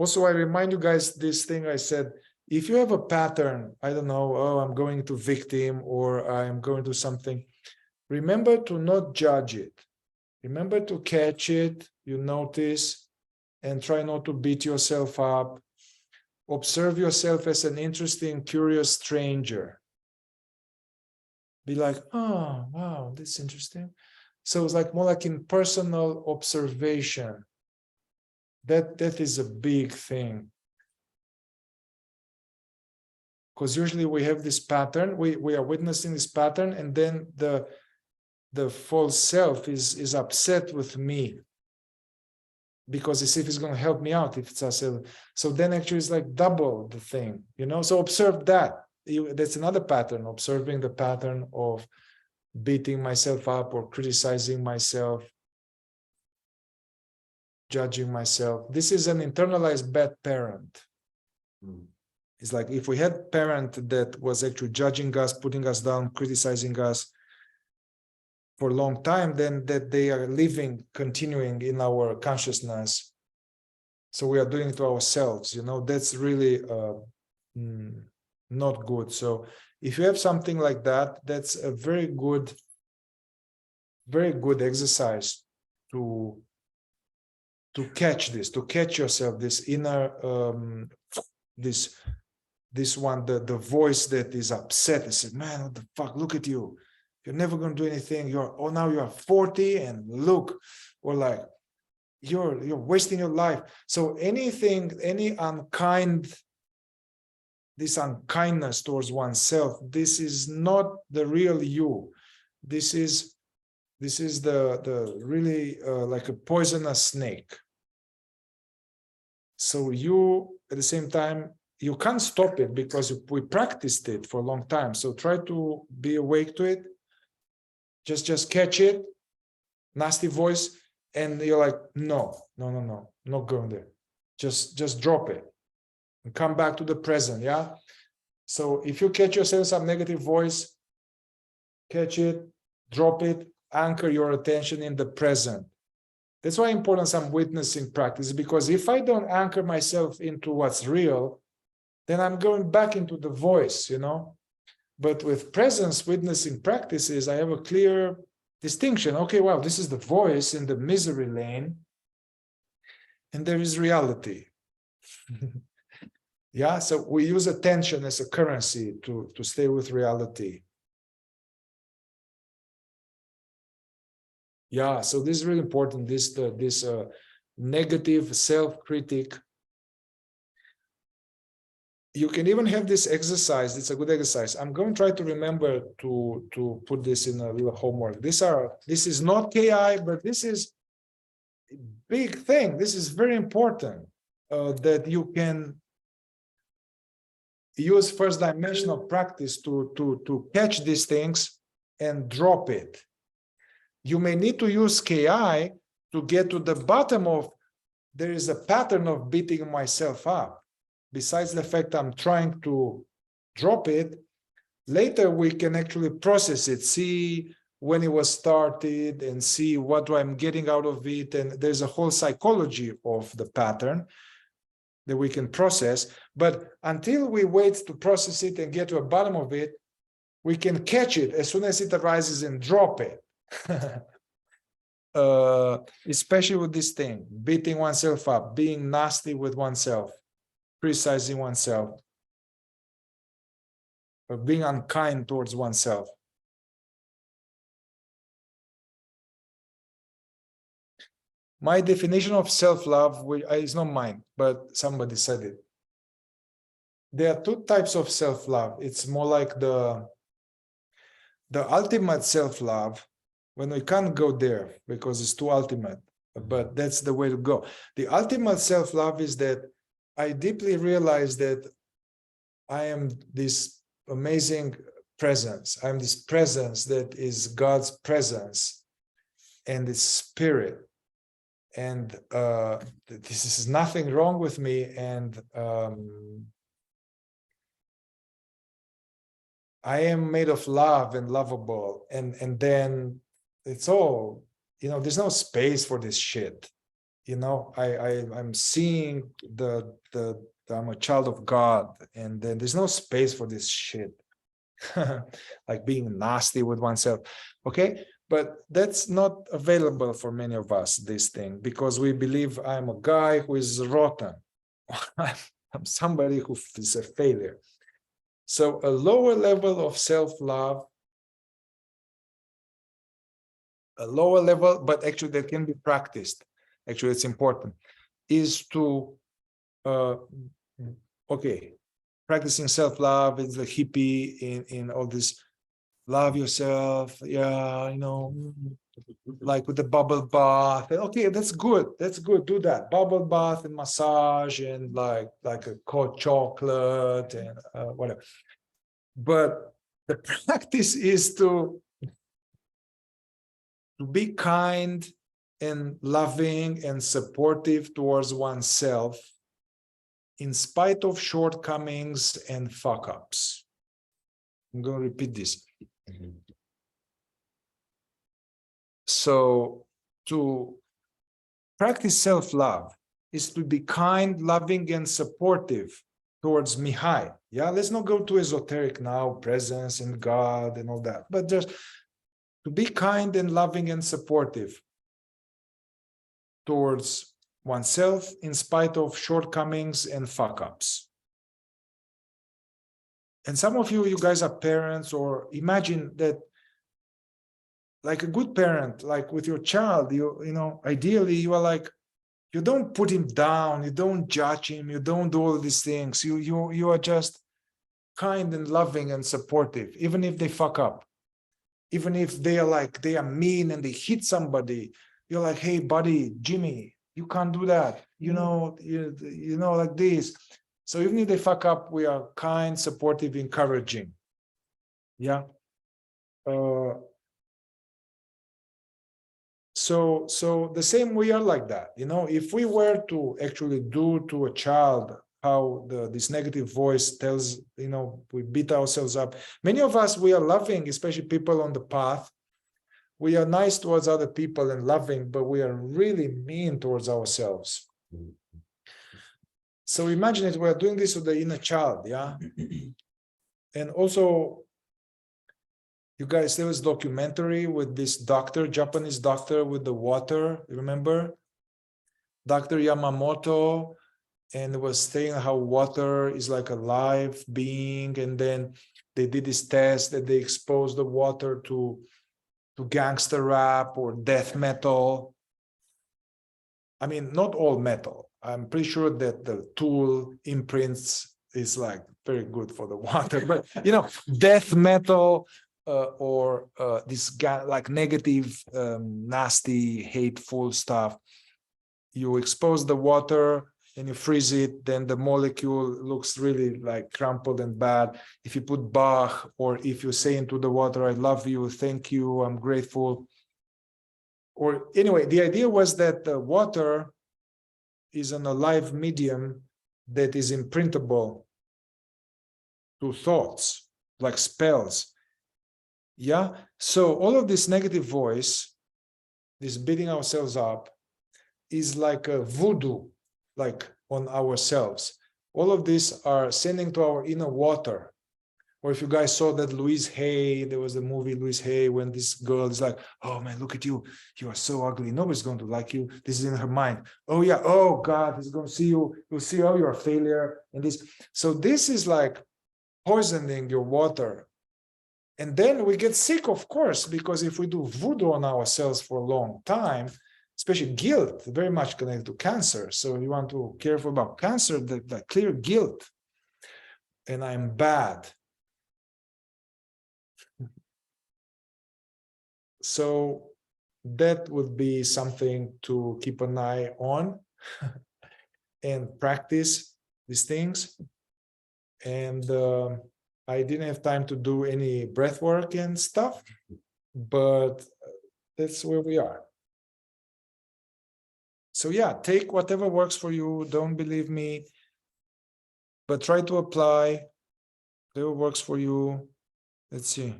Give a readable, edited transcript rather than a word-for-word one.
Also, I remind you guys this thing I said, if you have a pattern, I don't know, oh, I'm going to victim or I'm going to something, remember to not judge it. Remember to catch it, you notice, and try not to beat yourself up. Observe yourself as an interesting, curious stranger. Be like, oh, wow, that's interesting. So it's like more like impersonal observation. That is a big thing. Because usually we have this pattern, we are witnessing this pattern, and then the false self is upset with me because as if it's going to help me out if it's us. So then actually it's like double the thing, you know. So observe that. That's another pattern, observing the pattern of beating myself up or criticizing myself, judging myself. This is an internalized bad parent. It's like if we had a parent that was actually judging us, putting us down, criticizing us for a long time, then that they are living, continuing in our consciousness. So we are doing it to ourselves, you know, that's really not good. So if you have something like that, that's a very good exercise to catch this, to catch yourself, this inner, this one, the voice that is upset and says, man, what the fuck, look at you. You're never going to do anything. Now you are 40 and look, or like, you're wasting your life. So anything, any this unkindness towards oneself, this is not the real you. This is the really like a poisonous snake. So you, at the same time, you can't stop it because we practiced it for a long time. So try to be awake to it. Just catch it, nasty voice, and you're like, no, not going there. Just drop it and come back to the present. Yeah. So if you catch yourself some negative voice, catch it, drop it, anchor your attention in the present. That's why important some witnessing practice, because if I don't anchor myself into what's real, then I'm going back into the voice, you know. But with presence witnessing practices, I have a clear distinction. Okay, wow, this is the voice in the misery lane, and there is reality. Yeah, so we use attention as a currency to stay with reality. Yeah, so this is really important, this negative self-critic. You can even have this exercise. It's a good exercise. I'm going to try to remember to put this in a little homework. This is not KI, but this is a big thing. This is very important that you can use first dimensional practice to catch these things and drop it. You may need to use KI to get to the bottom of, there is a pattern of beating myself up. Besides the fact I'm trying to drop it, later we can actually process it, see when it was started and see what I'm getting out of it. And there's a whole psychology of the pattern that we can process. But until we wait to process it and get to the bottom of it, we can catch it as soon as it arises and drop it. Especially with this thing, beating oneself up, being nasty with oneself, criticizing oneself, or being unkind towards oneself. My definition of self-love is not mine, but somebody said it. There are two types of self-love. It's more like the ultimate self-love, when we can't go there because it's too ultimate, but that's the way to go. The ultimate self-love is that I deeply realize that I am this amazing presence. I'm this presence that is God's presence and its spirit. And this is nothing wrong with me. And I am made of love and lovable. And then it's all, you know, there's no space for this shit. you know, I'm seeing I'm a child of God, and then there's no space for this shit. Like being nasty with oneself. Okay, but that's not available for many of us, this thing, because we believe I'm a guy who is rotten. I'm somebody who is a failure. So a lower level of self-love, a lower level, but actually that can be practiced. Actually, it's important, is to okay, practicing self-love is the hippie in all this love yourself, yeah, you know, like with the bubble bath. Okay, that's good, do that, bubble bath and massage and like a cold chocolate and whatever. But the practice is to be kind and loving and supportive towards oneself in spite of shortcomings and fuck-ups. I'm going to repeat this. So to practice self-love is to be kind, loving, and supportive towards Mihai. Yeah, let's not go too esoteric now, presence and God and all that, but just to be kind and loving and supportive towards oneself in spite of shortcomings and fuck-ups. And some of you guys are parents, or imagine that like a good parent, like with your child, you know, ideally you are like, you don't put him down, you don't judge him, you don't do all these things. You are just kind and loving and supportive, even if they fuck up, even if they are mean and they hit somebody. You're like, hey, buddy, Jimmy, you can't do that. You know, you know, like this. So even if they fuck up, we are kind, supportive, encouraging. Yeah. So the same, we are like that. You know, if we were to actually do to a child how this negative voice tells, you know, we beat ourselves up. Many of us, we are loving, especially people on the path. We are nice towards other people and loving, but we are really mean towards ourselves. So imagine it, we're doing this with the inner child, yeah? And also, you guys, there was a documentary with this doctor, Japanese doctor with the water, remember? Dr. Yamamoto, and was saying how water is like a live being, and then they did this test that they exposed the water to gangster rap or death metal. I mean, not all metal. I'm pretty sure that the Tool imprints is like very good for the water, but you know, death metal or this guy like negative, nasty, hateful stuff. You expose the water and you freeze it, then the molecule looks really like crumpled and bad. If you put Bach, or if you say into the water, I love you, thank you, I'm grateful. Or anyway, the idea was that the water is an alive medium that is imprintable to thoughts, like spells. Yeah. So all of this negative voice, this beating ourselves up, is like a voodoo, like on ourselves. All of these are sending to our inner water. Or if you guys saw that Louise Hay, there was a movie Louise Hay, when this girl is like, oh man, look at you, you are so ugly, nobody's going to like you. This is in her mind. Oh yeah, oh God, he's going to see you, you'll see, oh, you're a failure, and this. So this is like poisoning your water. And then we get sick, of course, because if we do voodoo on ourselves for a long time, especially guilt, very much connected to cancer. So you want to be careful about cancer, the clear guilt. And I'm bad. So that would be something to keep an eye on and practice these things. And I didn't have time to do any breath work and stuff, but that's where we are. So yeah, take whatever works for you. Don't believe me, but try to apply whatever works for you. Let's see.